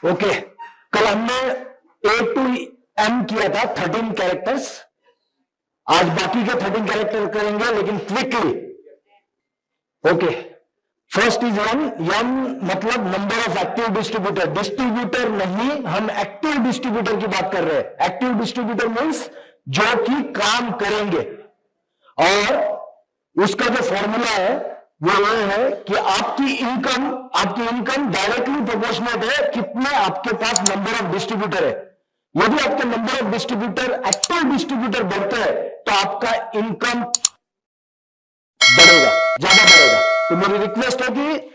Okay, कल हमने A to M किया था 13 कैरेक्टर्स, आज बाकी के 13 कैरेक्टर करेंगे लेकिन quickly. Okay, first is M. M मतलब number of active distributor, distributor नहीं, हम एक्टिव डिस्ट्रीब्यूटर की बात कर रहे हैं। एक्टिव डिस्ट्रीब्यूटर मीन्स जो कि काम करेंगे, और उसका जो फॉर्मूला है वो ये है कि आपकी इनकम डायरेक्टली प्रोपोर्शनल है कितने आपके पास नंबर ऑफ डिस्ट्रीब्यूटर है। यदि आपके number of distributor, active distributor बढ़ते हैं तो आपका इनकम बढ़ेगा, ज्यादा बढ़ेगा। तो मेरी रिक्वेस्ट है कि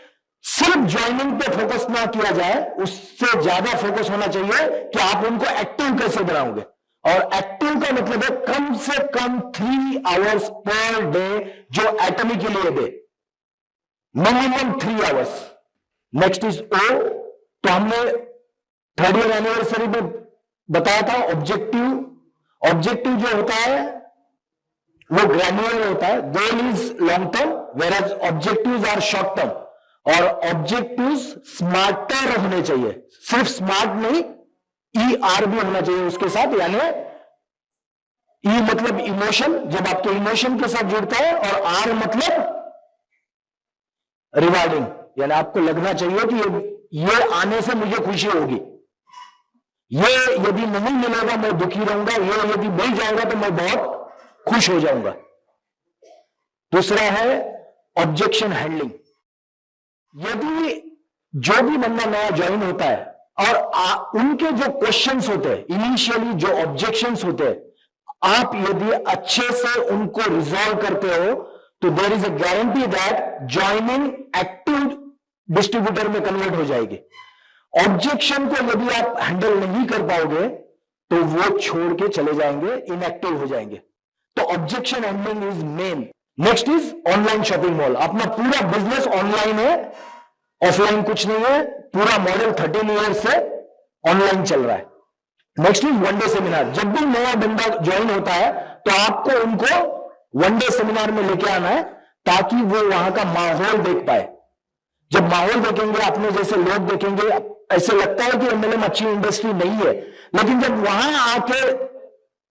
सिर्फ ज्वाइनिंग पे फोकस ना किया जाए, उससे ज्यादा फोकस होना चाहिए कि आप उनको एक्टिव कैसे बनाओगे। और एक्टिव का मतलब है कम से कम 3 आवर्स पर डे, जो एटमी के लिए दे, मिनिमम 3 आवर्स। नेक्स्ट इज ओ। तो हमने 3rd ईयर एनिवर्सरी में बताया था ऑब्जेक्टिव। ऑब्जेक्टिव जो होता है वो ग्रैन्युलर होता है, goal is long term, where objectives are short term. और ऑब्जेक्टिव्स स्मार्टर होने चाहिए, सिर्फ स्मार्ट नहीं, ER भी होना चाहिए उसके साथ, यानी E मतलब इमोशन, जब आपके इमोशन के साथ जुड़ता है, और R मतलब रिवार्डिंग, यानी आपको लगना चाहिए कि ये आने से मुझे खुशी होगी, ये यदि नहीं मिलेगा मैं दुखी रहूंगा, ये यदि मिल जाएगा तो मैं बहुत खुश हो जाऊंगा। दूसरा है ऑब्जेक्शन हैंडलिंग। यदि जो भी बंदा नया ज्वाइन होता है और उनके जो क्वेश्चंस होते हैं, इनिशियली जो ऑब्जेक्शंस होते हैं, आप यदि अच्छे से उनको रिजॉल्व करते हो तो there is a guarantee that joining active distributor में कन्वर्ट हो जाएगी। ऑब्जेक्शन को यदि आप हैंडल नहीं कर पाओगे तो वो छोड़ के चले जाएंगे, इनएक्टिव हो जाएंगे। तो objection handling is main. Next is online shopping mall. अपना पूरा बिजनेस ऑनलाइन है, ऑफलाइन कुछ नहीं है, पूरा मॉडल 13 ईयर्स से ऑनलाइन चल रहा है। Next is one day seminar. जब भी नया बंदा ज्वाइन होता है तो आपको उनको वन डे सेमिनार में लेके आना है ताकि वो वहां का माहौल देख पाए। जब माहौल देखेंगे, अपने जैसे लोग देखेंगे, ऐसे लगता है कि एमएलएम अच्छी इंडस्ट्री नहीं है, लेकिन जब वहां आके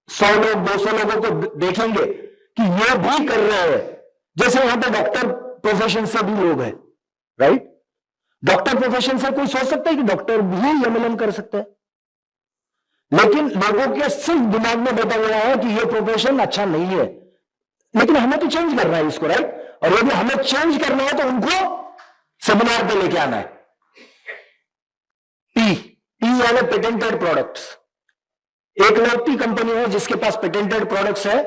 100 लोग 200 लोगों को देखेंगे कि ये भी कर रहे हैं, जैसे यहां पे डॉक्टर प्रोफेशन से भी लोग हैं, राइट? डॉक्टर प्रोफेशन से कोई सोच सकता है कि डॉक्टर भी एमएलएम कर सकते हैं, लेकिन लोगों के सिर्फ दिमाग में बैठा हुआ है कि ये प्रोफेशन अच्छा नहीं है। लेकिन हमें तो चेंज करना है इसको, राइट? और यदि हमें चेंज करना है तो उनको सेमिनार पे लेके आना है। पी यानी पेटेंटेड प्रोडक्ट्स। एक लौती कंपनी है जिसके पास पेटेंटेड प्रोडक्ट्स है।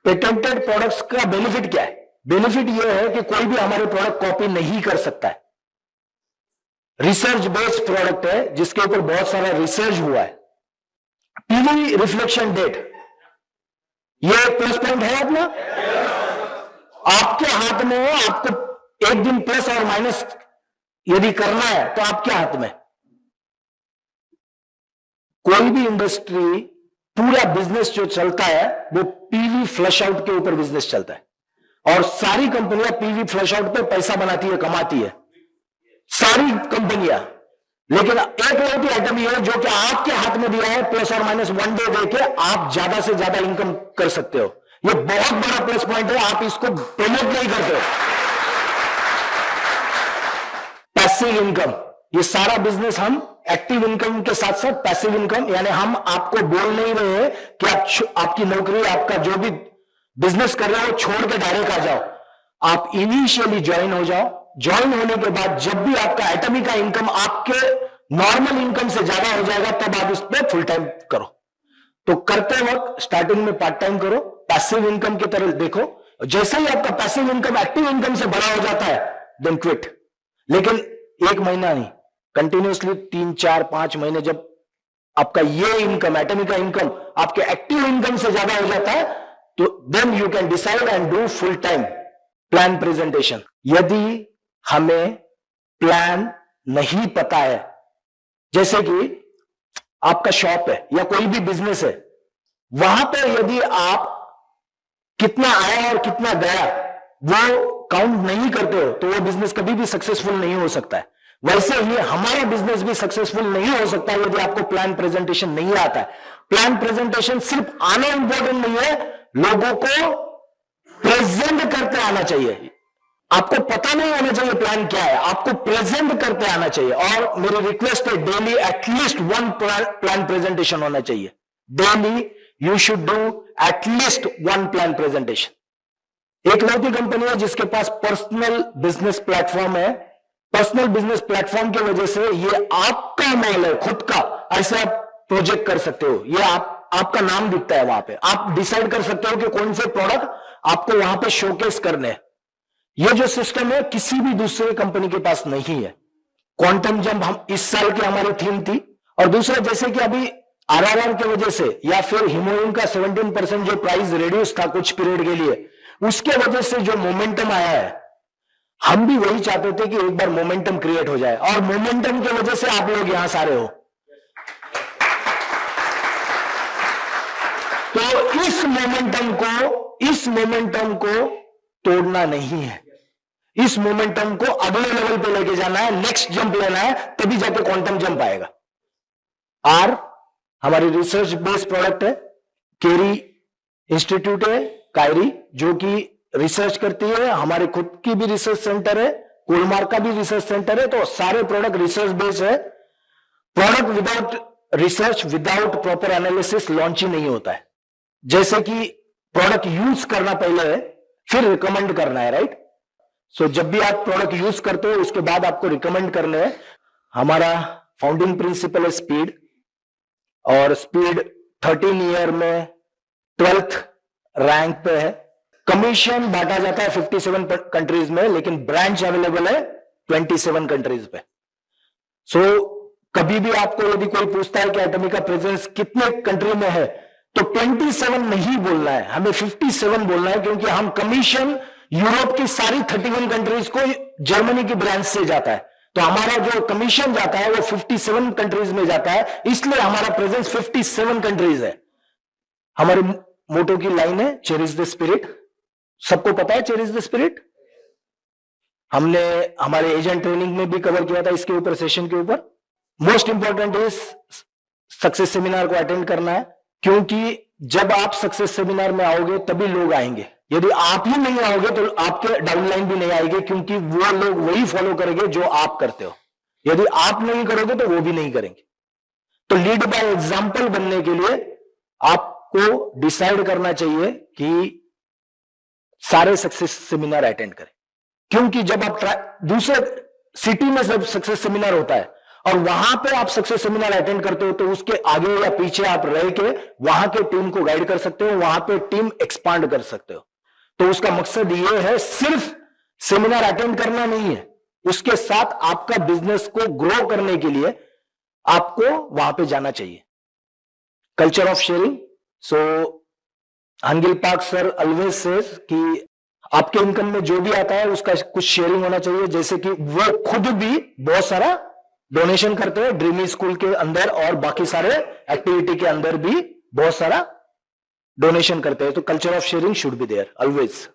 पेटेंटेड प्रोडक्ट्स का बेनिफिट क्या है? बेनिफिट यह है कि कोई भी हमारे प्रोडक्ट कॉपी नहीं कर सकता है। रिसर्च बेस्ड प्रोडक्ट है जिसके ऊपर बहुत सारा रिसर्च हुआ है। पीवी रिफ्लेक्शन डेट, यह एक प्लस पॉइंट है अपना, आपके हाथ में है। आपको एक दिन प्लस और माइनस यदि करना है तो आपके हाथ में। कोई भी इंडस्ट्री, पूरा बिजनेस जो चलता है वो पीवी फ्लश आउट के ऊपर बिजनेस चलता है, और सारी कंपनियां पीवी फ्लश आउट पे पैसा बनाती है, कमाती है, सारी कंपनियां। लेकिन एक लौटी आइटम ये है जो कि आपके हाथ में दिया है, प्लस और माइनस वन डे देके आप ज्यादा से ज्यादा इनकम कर सकते हो। ये बहुत बड़ा प्लस पॉइंट है, आप इसको प्रमोट नहीं करते हो। पैसिव इनकम, ये सारा बिजनेस हम एक्टिव इनकम के साथ साथ पैसिव इनकम, यानी हम आपको बोल नहीं रहे हैं कि आपकी नौकरी, आपका जो भी बिजनेस कर रहे हो छोड़ के डायरेक्ट आ जाओ। आप इनिशियली ज्वाइन हो जाओ। ज्वाइन होने के बाद जब भी आपका एटमी का इनकम आपके नॉर्मल इनकम से ज्यादा हो जाएगा तब आप इस पर फुल टाइम करो। तो करते वक्त स्टार्टिंग में पार्ट टाइम करो, पैसिव इनकम की तरह देखो। जैसे ही आपका पैसिव इनकम एक्टिव इनकम से बड़ा हो जाता है देन क्विट। लेकिन 1 महीना नहीं, कंटिन्यूसली 3, 4, 5 महीने जब आपका ये इनकम, एटमी का इनकम आपके एक्टिव इनकम से ज्यादा हो जाता है तो then you can decide and do full time plan presentation. यदि हमें प्लान नहीं पता है, जैसे कि आपका शॉप है या कोई भी बिजनेस है, वहां पर यदि आप कितना आया और कितना गया वो काउंट नहीं करते हो तो वो बिजनेस कभी भी सक्सेसफुल नहीं हो सकता है। वैसे ही हमारा बिजनेस भी सक्सेसफुल नहीं हो सकता यदि आपको प्लान प्रेजेंटेशन नहीं आता है। प्लान प्रेजेंटेशन सिर्फ आना इंपॉर्टेंट नहीं है, लोगों को प्रेजेंट करते आना चाहिए। आपको पता नहीं होना चाहिए प्लान क्या है, आपको प्रेजेंट करते आना चाहिए। और मेरी रिक्वेस्ट है, डेली एटलीस्ट 1 प्लान प्रेजेंटेशन होना चाहिए। Daily you should do at least 1 plan presentation. एक लौती कंपनी है जिसके पास पर्सनल बिजनेस प्लेटफॉर्म है। पर्सनल बिजनेस प्लेटफॉर्म की वजह से ये आपका मॉल है, खुद का, ऐसे आप प्रोजेक्ट कर सकते हो। ये आपका नाम दिखता है वहां पे, आप डिसाइड कर सकते हो कि कौन से प्रोडक्ट आपको वहां पे शोकेस करने हैं। ये जो सिस्टम है किसी भी दूसरे कंपनी के पास नहीं है। क्वांटम जंप हम इस साल की हमारी थीम थी। और दूसरा, जैसे कि अभी आरआरआर की वजह से या फिर हिमोइन का 17% जो प्राइस रिड्यूस था कुछ पीरियड के लिए, उसके वजह से जो मोमेंटम आया है, हम भी वही चाहते थे कि एक बार मोमेंटम क्रिएट हो जाए। और मोमेंटम की वजह से आप लोग यहां सारे हो। तो इस मोमेंटम को तोड़ना नहीं है। इस मोमेंटम को अगले लेवल पे लेके जाना है, नेक्स्ट जंप लेना है, तभी जाके क्वांटम जंप आएगा। आर हमारी रिसर्च बेस्ड प्रोडक्ट है। केरी इंस्टीट्यूट है कायरी, जो कि रिसर्च करती है। हमारे खुद की भी रिसर्च सेंटर है, कोलमार्क का भी रिसर्च सेंटर है। तो सारे प्रोडक्ट रिसर्च बेस्ड है। Product without research, without proper analysis launch ही नहीं होता है। जैसे कि प्रोडक्ट यूज करना पहले है, फिर रिकमेंड करना है, राइट। सो जब भी आप प्रोडक्ट यूज करते हो उसके बाद आपको रिकमेंड करने हैं। हमारा फाउंडिंग प्रिंसिपल है स्पीड, और स्पीड 13 ईयर में 12th रैंक पे है। कमीशन बांटा जाता है 57 कंट्रीज में, लेकिन ब्रांच अवेलेबल है 27 कंट्रीज पे। सो कभी भी आपको यदि कोई पूछता है कि एटमी का प्रेजेंस कितने कंट्री में है, तो 27 नहीं बोलना है, हमें 57 बोलना है, क्योंकि हम कमीशन यूरोप की सारी 31 कंट्रीज को जर्मनी की ब्रांच से जाता है। तो हमारा जो कमीशन जाता है वो 57 कंट्रीज में जाता है, इसलिए हमारा प्रेजेंस 57 कंट्रीज है। हमारे मोटो की लाइन है चेरिश द स्पिरिट। सबको पता है चेरिश द स्पिरिट। हमने हमारे एजेंट ट्रेनिंग में भी कवर किया था इसके ऊपर, सेशन के ऊपर। Most important is success seminar को अटेंड करना है, क्योंकि जब आप सक्सेस सेमिनार में आओगे तभी लोग आएंगे। यदि आप ही नहीं आओगे तो आपके डाउनलाइन भी नहीं आएंगे, क्योंकि वो लोग वही फॉलो करेंगे जो आप करते हो। यदि आप नहीं करोगे तो वो भी नहीं करेंगे। तो लीड बाय एग्जांपल बनने के लिए आपको डिसाइड करना चाहिए कि सारे सक्सेस सेमिनार अटेंड करें। क्योंकि जब आप दूसरे सिटी में जब सक्सेस सेमिनार होता है और वहां पे आप सक्सेस सेमिनार अटेंड करते हो, तो उसके आगे या पीछे आप रह के वहां के टीम को गाइड कर सकते हो, वहां पे टीम एक्सपांड कर सकते हो। तो उसका मकसद ये है, सिर्फ सेमिनार अटेंड करना नहीं है, उसके साथ आपका बिजनेस को ग्रो करने के लिए आपको वहां पे जाना चाहिए। Culture of sharing. So Hangil Park sir always says कि आपके इनकम में जो भी आता है उसका कुछ शेयरिंग होना चाहिए। जैसे कि वो खुद भी बहुत सारा डोनेशन करते हैं ड्रीमी स्कूल के अंदर, और बाकी सारे एक्टिविटी के अंदर भी बहुत सारा डोनेशन करते हैं। तो culture of sharing should be there always.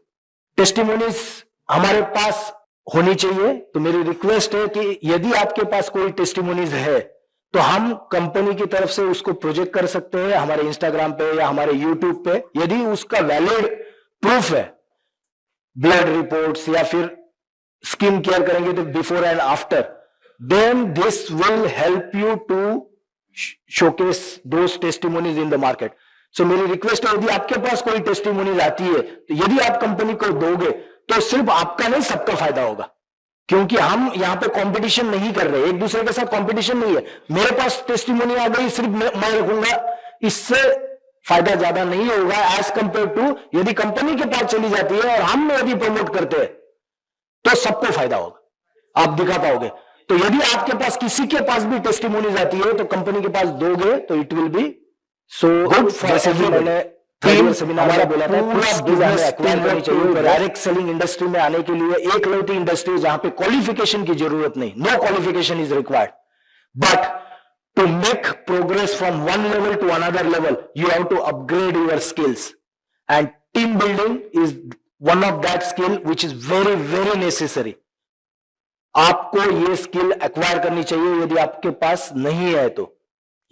Testimonies हमारे पास होनी चाहिए। तो मेरी रिक्वेस्ट है कि यदि आपके पास कोई टेस्टिमोनीज है तो हम कंपनी की तरफ से उसको प्रोजेक्ट कर सकते हैं हमारे इंस्टाग्राम पे या हमारे यूट्यूब पे। यदि उसका वैलिड प्रूफ है, ब्लड रिपोर्ट्स या फिर स्किन केयर करेंगे तो before and after, then this will help you to showcase those testimonies in the market. So मेरी रिक्वेस्ट है, यदि आपके पास कोई टेस्टिमोनीज आती है तो यदि आप कंपनी को दोगे तो सिर्फ आपका नहीं सबका फायदा होगा। क्योंकि हम यहां पे कंपटीशन नहीं कर रहे, एक दूसरे के साथ कंपटीशन नहीं है। मेरे पास टेस्टिमोनी आ गई, सिर्फ मैं रखूंगा, इससे फायदा ज्यादा नहीं होगा एज कंपेयर टू यदि कंपनी के पास चली जाती है और हम यदि प्रमोट करते हैं तो सबको फायदा होगा, आप दिखा पाओगे। तो यदि आपके पास किसी के पास भी टेस्टिमोनीज आती है तो कंपनी के पास दोगे तो it will be so good for everyone. Seminar बोला था पूरा बिजनेस एक्वायर करनी चाहिए। डायरेक्ट सेलिंग इंडस्ट्री में आने के लिए एक लौती इंडस्ट्री जहां पे क्वालिफिकेशन की जरूरत नहीं, no qualification is required, but to make progress from one level to another level you have to upgrade your skills, and team building is one of that skill which is very very necessary. आपको ये skill acquire करनी चाहिए। यदि आपके पास नहीं है तो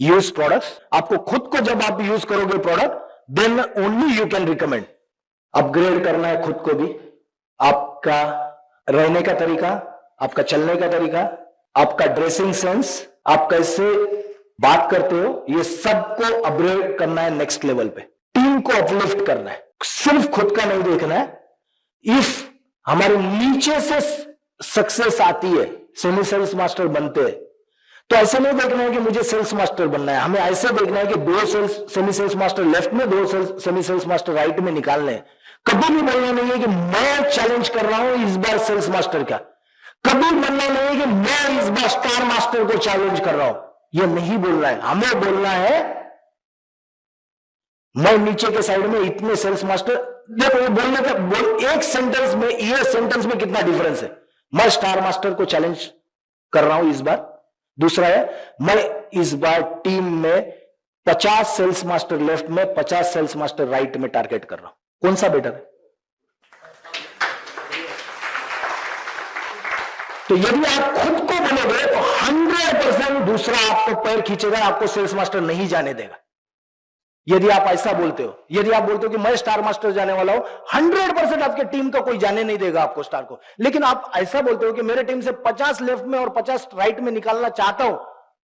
use products. आपको खुद को जब आप यूज करोगे product, then only you can recommend. Upgrade करना है खुद को भी, आपका रहने का तरीका, आपका चलने का तरीका, आपका ड्रेसिंग सेंस, आप कैसे बात करते हो, ये सबको अपग्रेड करना है नेक्स्ट लेवल पे। टीम को अपलिफ्ट करना है, सिर्फ खुद का नहीं देखना है। इफ हमारे नीचे से सक्सेस आती है, सेमी सेल्स मास्टर बनते हैं, तो ऐसे नहीं देखना है कि मुझे सेल्स मास्टर बनना है। हमें ऐसे देखना है कि 2 सेमी सेल्स मास्टर लेफ्ट में, 2 सेमी सेल्स मास्टर राइट में निकालने हैं। कभी भी बोलना नहीं है कि मैं चैलेंज कर रहा हूं इस बार सेल्स मास्टर का। कभी बोलना नहीं है कि मैं इस बार स्टार मास्टर को चैलेंज कर रहा हूं। यह नहीं बोलना है। हमें बोलना है मैं नीचे के साइड में इतने सेल्स मास्टर। देखो ये बोलने का एक सेंटेंस में, ये सेंटेंस में कितना डिफरेंस है। मैं स्टार मास्टर को चैलेंज कर रहा हूं इस बार। दूसरा है मैं इस बार टीम में 50 सेल्स मास्टर लेफ्ट में, 50 सेल्स मास्टर राइट में टारगेट कर रहा हूं। कौन सा बेटर है? तो यदि आप खुद को बोलोगे तो 100% दूसरा आपको पैर खींचेगा, आपको सेल्स मास्टर नहीं जाने देगा। यदि आप ऐसा बोलते हो, यदि आप बोलते हो कि मैं स्टार मास्टर जाने वाला हूं, 100% आपके टीम का कोई जाने नहीं देगा आपको स्टार को। लेकिन आप ऐसा बोलते हो कि मेरे टीम से 50 लेफ्ट में और 50 राइट में निकालना चाहता हूं,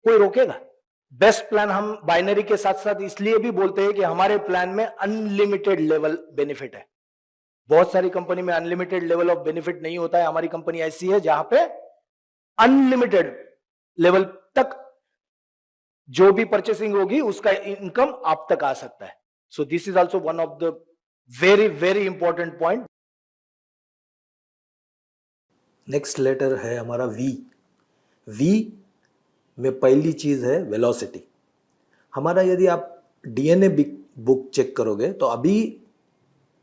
कोई रोकेगा? बेस्ट प्लान हम बाइनरी के साथ साथ इसलिए भी बोलते हैं कि हमारे प्लान में अनलिमिटेड लेवल बेनिफिट है। बहुत सारी कंपनी में अनलिमिटेड लेवल ऑफ बेनिफिट नहीं होता है। हमारी कंपनी ऐसी है जहां पे अनलिमिटेड लेवल तक जो भी परचेसिंग होगी उसका इनकम आप तक आ सकता है। So this is also one of the very very important point. Next letter है हमारा वी। वी में पहली चीज है वेलोसिटी। हमारा यदि आप डीएनए बुक चेक करोगे तो अभी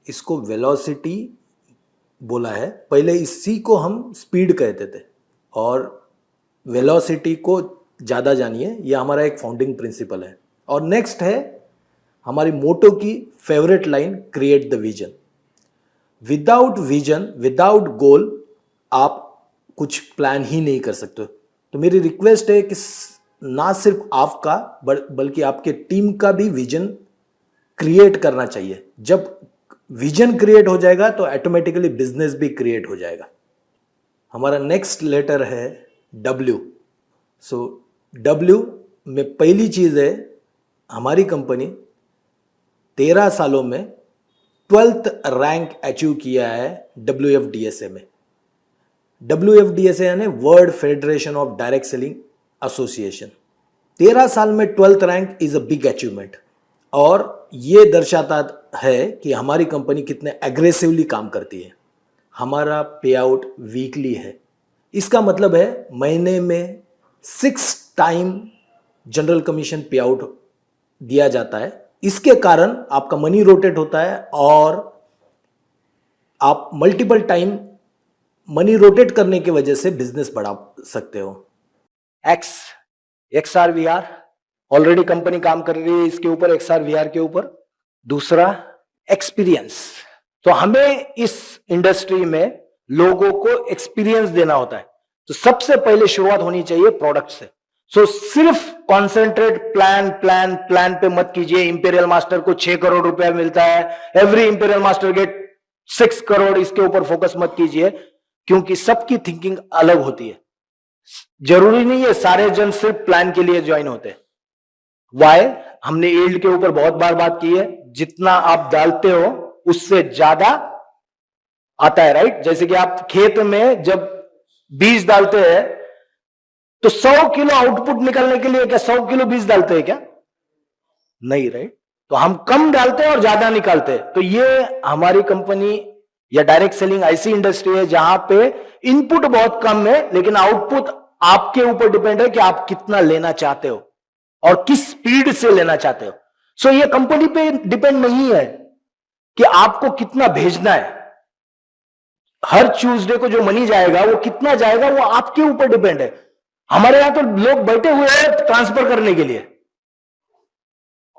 इसको वेलोसिटी बोला है। पहले इसी को हम स्पीड कहते थे, और वेलोसिटी को ज़्यादा जानिए, यह हमारा एक फाउंडिंग प्रिंसिपल है। और नेक्स्ट है हमारी मोटो की favourite line, create the vision. Without vision, without गोल आप कुछ प्लान ही नहीं कर सकते। तो मेरी रिक्वेस्ट है कि ना सिर्फ आपका बल्कि आपके टीम का भी विजन क्रिएट करना चाहिए। जब विजन क्रिएट हो जाएगा तो ऑटोमेटिकली बिजनेस भी क्रिएट हो जाएगा। हमारा नेक्स्ट लेटर है डब्ल्यू। सो डब्ल्यू में पहली चीज़ है हमारी कंपनी 13 सालों में 12th रैंक अचीव किया है WFDSA में। WFDSA यानी world federation of direct selling association. 13 साल में 12th rank is a big achievement, और ये दर्शाता है कि हमारी कंपनी कितने एग्रेसिवली काम करती है। हमारा पे आउट वीकली है। इसका मतलब है महीने में 6 टाइम जनरल कमीशन पे आउट दिया जाता है। इसके कारण आपका मनी रोटेट होता है और आप मल्टीपल टाइम मनी रोटेट करने की वजह से बिजनेस बढ़ा सकते हो। XRVR ऑलरेडी कंपनी काम कर रही है इसके ऊपर, XRVR के ऊपर। दूसरा एक्सपीरियंस। तो हमें इस इंडस्ट्री में लोगों को एक्सपीरियंस देना होता है। तो सबसे पहले शुरुआत होनी चाहिए प्रोडक्ट से। सो सिर्फ कॉन्सेंट्रेट प्लान पे मत कीजिए। इंपीरियल मास्टर को 6 करोड़ रुपया मिलता है, every imperial master gate 6 crore, इसके ऊपर फोकस मत कीजिए, क्योंकि सबकी थिंकिंग अलग होती है। जरूरी नहीं है सारे जन सिर्फ प्लान के लिए ज्वाइन होते हैं। वाई? हमने यील्ड के ऊपर बहुत बार बात की है। जितना आप डालते हो उससे ज्यादा आता है, राइट? जैसे कि आप खेत में जब बीज डालते हैं तो 100 किलो आउटपुट निकालने के लिए क्या 100 किलो बीज डालते हैं क्या? नहीं, राइट? तो हम कम डालते हैं और ज्यादा निकालते हैं। तो ये हमारी कंपनी या डायरेक्ट सेलिंग ऐसी इंडस्ट्री है जहां पे इनपुट बहुत कम है, लेकिन आउटपुट आपके ऊपर डिपेंड है कि आप कितना लेना चाहते हो और किस स्पीड से लेना चाहते हो। सो ये कंपनी पे डिपेंड नहीं है कि आपको कितना भेजना है। हर ट्यूसडे को जो मनी जाएगा वो कितना जाएगा वो आपके ऊपर डिपेंड है। हमारे यहां तो लोग बैठे हुए हैं ट्रांसफर करने के लिए,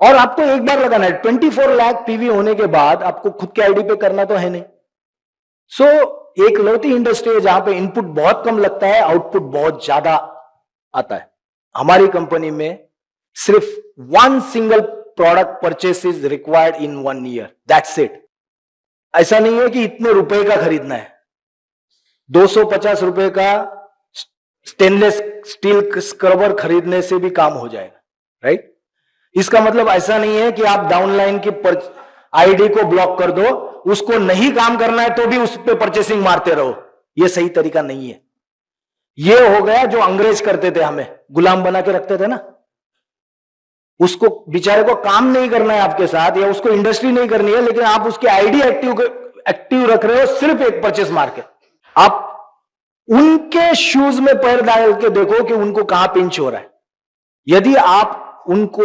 और आपको एक बार लगाना है। 24 लाख पीवी होने के बाद आपको खुद के आईडी पे करना तो है नहीं। सो एक लौती इंडस्ट्री है जहां पे इनपुट बहुत कम लगता है, आउटपुट बहुत ज्यादा आता है। हमारी कंपनी में सिर्फ 1 single product purchase is required in 1 year, that's it. ऐसा नहीं है कि इतने रुपए का खरीदना है, 250 रुपए का स्टेनलेस स्टील स्क्रबर खरीदने से भी काम हो जाएगा, राइट। इसका मतलब ऐसा नहीं है कि आप डाउनलाइन की आईडी को ब्लॉक कर दो, उसको नहीं काम करना है तो भी उस पर परचेसिंग मारते रहो, यह सही तरीका नहीं है। यह हो गया जो अंग्रेज करते थे, हमें गुलाम बना के रखते थे ना, उसको बेचारे को काम नहीं करना है आपके साथ, या उसको इंडस्ट्री नहीं करनी है, लेकिन आप उसकी आईडी एक्टिव रख रहे हो सिर्फ एक परचेस मार के। आप उनके शूज में पैर डाल के देखो कि उनको कहां पिंच हो रहा है। यदि आप उनको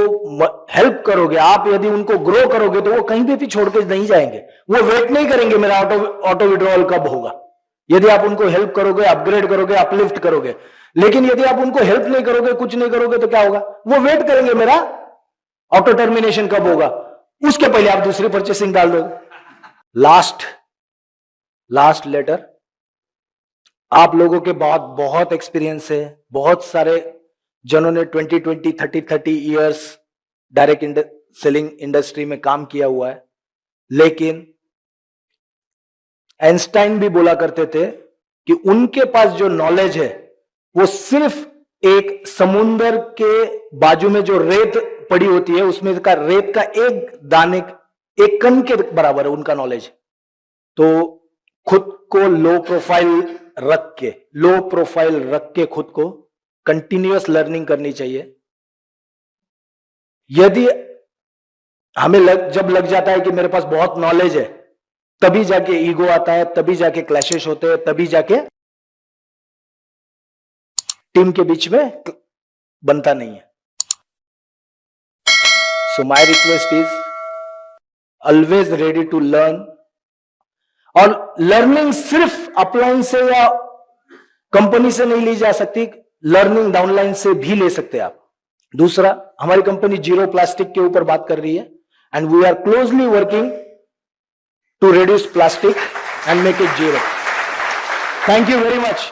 हेल्प करोगे, आप यदि उनको ग्रो करोगे, तो वो कहीं भी छोड़ के नहीं जाएंगे, वो वेट नहीं करेंगे मेरा ऑटो विड्रॉल कब होगा। यदि आप उनको हेल्प करोगे, अपग्रेड करोगे, अपलिफ्ट करोगे, लेकिन यदि आप उनको हेल्प नहीं करोगे, कुछ नहीं करोगे, तो क्या होगा, वो वेट करेंगे मेरा ऑटो टर्मिनेशन कब होगा, उसके पहले आप दूसरी परचेसिंग डाल दोगे। लास्ट लेटर, आप लोगों के बहुत एक्सपीरियंस है, बहुत सारे जनों ने 20-30 इयर्स डायरेक्ट सेलिंग इंडस्ट्री में काम किया हुआ है, लेकिन आइंस्टाइन भी बोला करते थे कि उनके पास जो नॉलेज है वो सिर्फ एक समुंदर के बाजू में जो रेत पड़ी होती है उसमें का रेत का एक दाने, एक कण के बराबर है उनका नॉलेज। तो खुद को लो प्रोफाइल रख के खुद को कंटिन्यूअस लर्निंग करनी चाहिए। यदि हमें जब लग जाता है कि मेरे पास बहुत नॉलेज है, तभी जाके ईगो आता है, तभी जाके क्लैशेस होते हैं, तभी जाके टीम के बीच में बनता नहीं है। So my request is always ready to learn. और लर्निंग सिर्फ अपलाइन से या कंपनी से नहीं ली जा सकती, लर्निंग डाउनलाइन से भी ले सकते हैं आप। दूसरा, हमारी कंपनी जीरो प्लास्टिक के ऊपर बात कर रही है, and we are closely working to reduce plastic and make it zero. Thank you very much.